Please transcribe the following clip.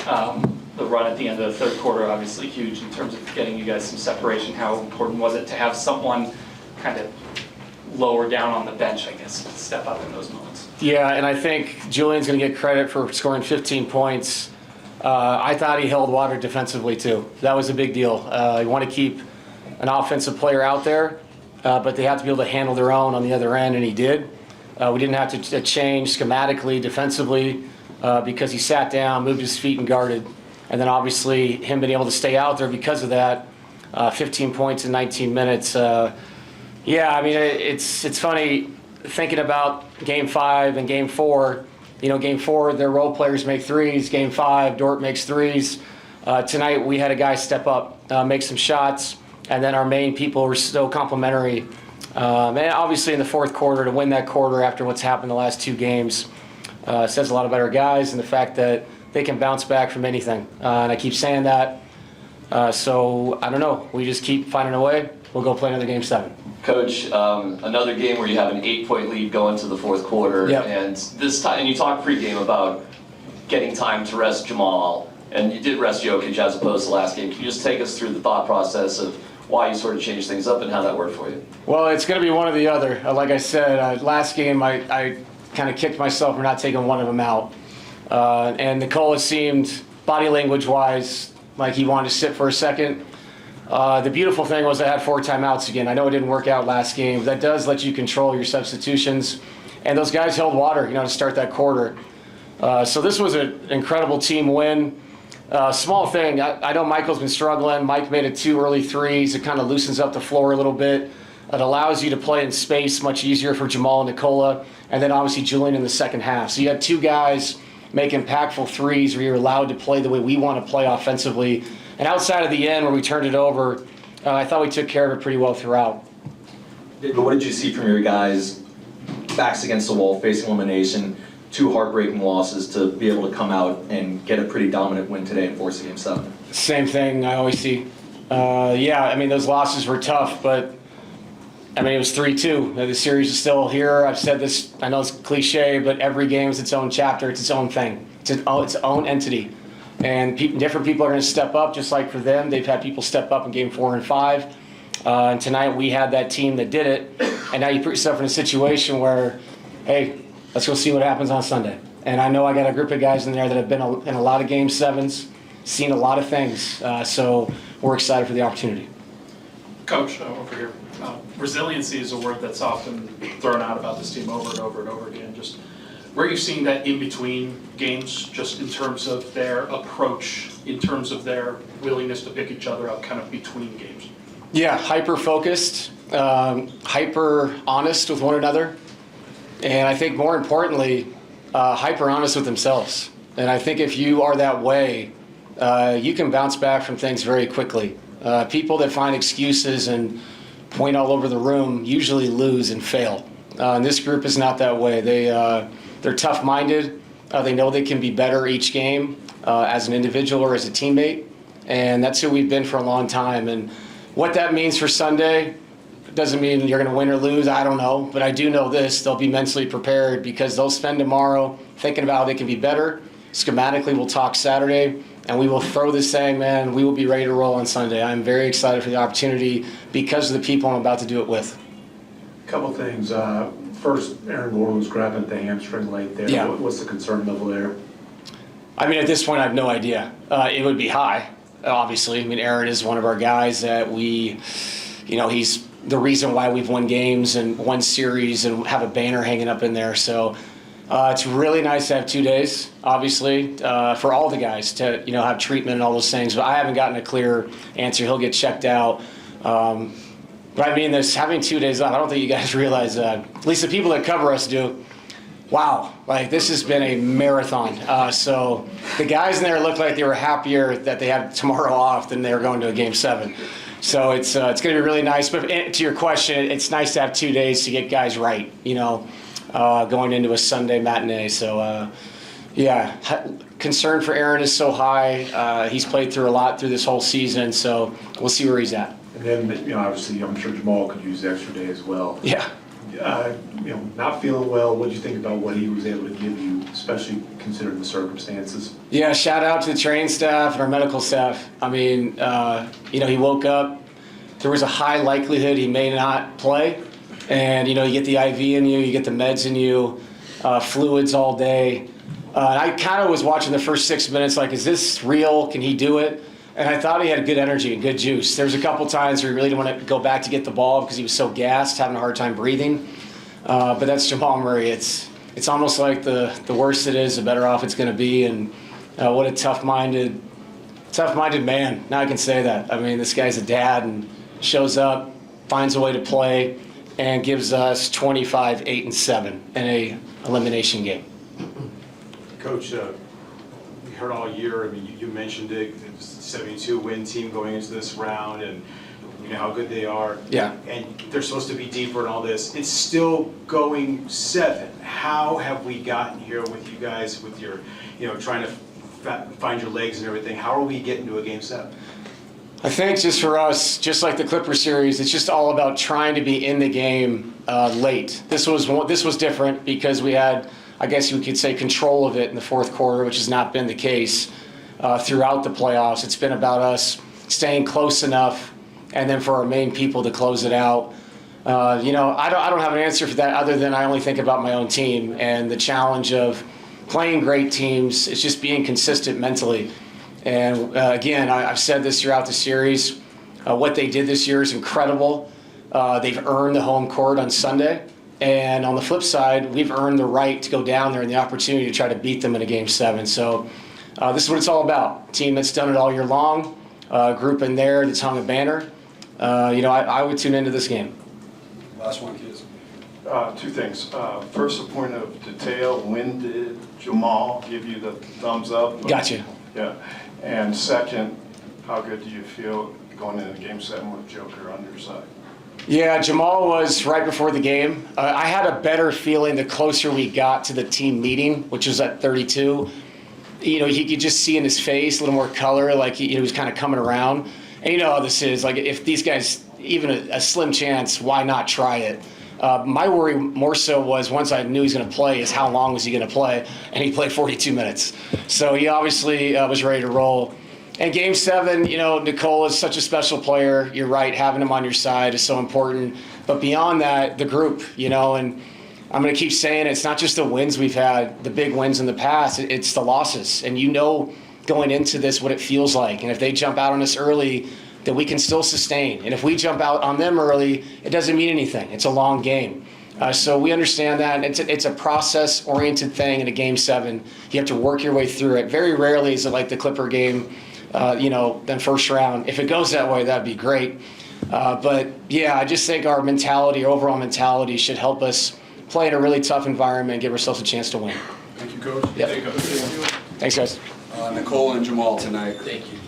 The run at the end of the third quarter, obviously huge in terms of getting you guys some separation. How important was it to have someone kind of lower down on the bench, I guess, to step up in those moments? Yeah, and I think Julian's going to get credit for scoring 15 points. I thought he held water defensively too. That was a big deal. You want to keep an offensive player out there, but they have to be able to handle their own on the other end, and he did. We didn't have to change schematically, defensively, because he sat down, moved his feet, and guarded. And then obviously him being able to stay out there because of that, 15 points in 19 minutes. Yeah, I mean, it's funny thinking about Game 5 and Game 4. You know, Game 4, their role players make threes. Game 5, Dort makes threes. Tonight we had a guy step up, make some shots, and then our main people were so complimentary. And obviously in the fourth quarter, to win that quarter after what's happened the last two games, says a lot about our guys and the fact that they can bounce back from anything. And I keep saying that. So, I don't know. We just keep finding a way. We'll go play another Game 7. Coach, another game where you have an 8-point lead going to the fourth quarter. Yep. And this time, and you talked pregame about getting time to rest Jamal, and you did rest Jokic as opposed to last game. Can you just take us through the thought process of why you sort of changed things up and how that worked for you? Well, it's going to be one or the other. Like I said, last game I kind of kicked myself for not taking one of them out. And Nikola seemed, body language-wise, like he wanted to sit for a second. The beautiful thing was I had 4 timeouts again. I know it didn't work out last game, but that does let you control your substitutions. And those guys held water, to start that quarter. So this was an incredible team win. Small thing, I know Michael's been struggling. Mike made it 2 early threes. It kind of loosens up the floor a little bit. It allows you to play in space much easier for Jamal and Nikola. And then obviously Julian in the second half. So you had 2 guys make impactful threes where you're allowed to play the way we want to play offensively. And outside of the end where we turned it over, I thought we took care of it pretty well throughout. But what did you see from your guys, backs against the wall, facing elimination, 2 heartbreaking losses to be able to come out and get a pretty dominant win today and force a Game 7? Same thing I always see. Yeah, I mean, those losses were tough, but I mean, it was 3-2. The series is still here. I've said this, I know it's cliche, but every game is its own chapter. It's its own thing. It's its own entity. And different people are going to step up, just like for them. They've had people step up in Game 4 and 5. And tonight we had that team that did it. And now you put yourself in a situation where, hey, let's go see what happens on Sunday. And I know I got a group of guys in there that have been in a lot of Game 7s, seen a lot of things. So we're excited for the opportunity. Coach, over here. Resiliency is a word that's often thrown out about this team over and over and over again. Just where are you seeing that in between games, just in terms of their approach, in terms of their willingness to pick each other up kind of between games? Yeah, hyper-focused, hyper-honest with one another. And I think more importantly, hyper-honest with themselves. And I think if you are that way, you can bounce back from things very quickly. People that find excuses and point all over the room usually lose and fail. And this group is not that way. They're tough-minded. They know they can be better each game as an individual or as a teammate. And that's who we've been for a long time. And what that means for Sunday doesn't mean you're going to win or lose. I don't know. But I do know this. They'll be mentally prepared because they'll spend tomorrow thinking about how they can be better. Schematically, we'll talk Saturday. And we will throw this saying, man, we will be ready to roll on Sunday. I'm very excited for the opportunity because of the people I'm about to do it with. Couple things. First, Aaron Gordon was grabbing at the hamstring late there. Yeah. What's the concern level there? I mean, at this point, I have no idea. It would be high, obviously. I mean, Aaron is one of our guys that he's the reason why we've won games and won series and have a banner hanging up in there. So it's really nice to have 2 days, obviously, for all the guys to, have treatment and all those things. But I haven't gotten a clear answer. He'll get checked out. But I mean, having 2 days off, I don't think you guys realize that. At least the people that cover us do. Wow, this has been a marathon. So the guys in there look like they were happier that they had tomorrow off than they were going to a Game 7. So it's going to be really nice. But to your question, it's nice to have 2 days to get guys right, going into a Sunday matinee. So, concern for Aaron is so high. He's played through a lot through this whole season, so we'll see where he's at. And then, obviously, I'm sure Jamal could use the extra day as well. Yeah. not feeling well, what did you think about what he was able to give you, especially considering the circumstances? Yeah, shout out to the training staff and our medical staff. I mean, he woke up. There was a high likelihood he may not play. And, you get the IV in you, you get the meds in you, fluids all day. And I kind of was watching the first 6 minutes like, is this real? Can he do it? And I thought he had good energy and good juice. There was a couple times where he really didn't want to go back to get the ball because he was so gassed, having a hard time breathing. But that's Jamal Murray. It's almost like the worse it is, the better off it's going to be. And what a tough-minded man. Now I can say that. I mean, this guy's a dad and shows up, finds a way to play, and gives us 25, 8, and 7 in a elimination game. Coach, we heard all year, I mean, you mentioned it, it's a 72-win team going into this round, and you know how good they are. Yeah. And they're supposed to be deeper and all this. It's still going 7. How have we gotten here with you guys, with your, trying to find your legs and everything? How are we getting to a game 7? I think just for us, just like the Clippers series, it's just all about trying to be in the game late. This was different because we had, I guess you could say, control of it in the fourth quarter, which has not been the case throughout the playoffs. It's been about us staying close enough, and then for our main people to close it out. I don't have an answer for that other than I only think about my own team and the challenge of playing great teams. It's just being consistent mentally. And again, I've said this throughout the series. What they did this year is incredible. They've earned the home court on Sunday. And on the flip side, we've earned the right to go down there and the opportunity to try to beat them in a game 7. So this is what it's all about. Team that's done it all year long, group in there that's hung a banner. I would tune into this game. Last one, kids. 2 things. First, a point of detail. When did Jamal give you the thumbs up? Gotcha. Yeah. And second, how good do you feel going into game 7 with Joker on your side? Yeah, Jamal was right before the game. I had a better feeling the closer we got to the team meeting, which was at 32. You could just see in his face a little more color, like he was kind of coming around. And you know how this is. Like, if these guys, even a slim chance, why not try it? My worry more so was once I knew he was going to play is how long was he going to play, and he played 42 minutes. So he obviously was ready to roll. And game 7, Nikola is such a special player. You're right, having him on your side is so important. But beyond that, the group, and I'm going to keep saying it's not just the wins we've had, the big wins in the past, it's the losses. And going into this what it feels like. And if they jump out on us early, that we can still sustain. And if we jump out on them early, it doesn't mean anything. It's a long game. So we understand that. It's a process-oriented thing in a game 7. You have to work your way through it. Very rarely is it like the Clipper game, then first round. If it goes that way, that'd be great. But yeah, I just think our overall mentality should help us play in a really tough environment and give ourselves a chance to win. Thank you, Coach. Yep. Thank you. Thanks, guys. Nikola and Jamal tonight. Thank you.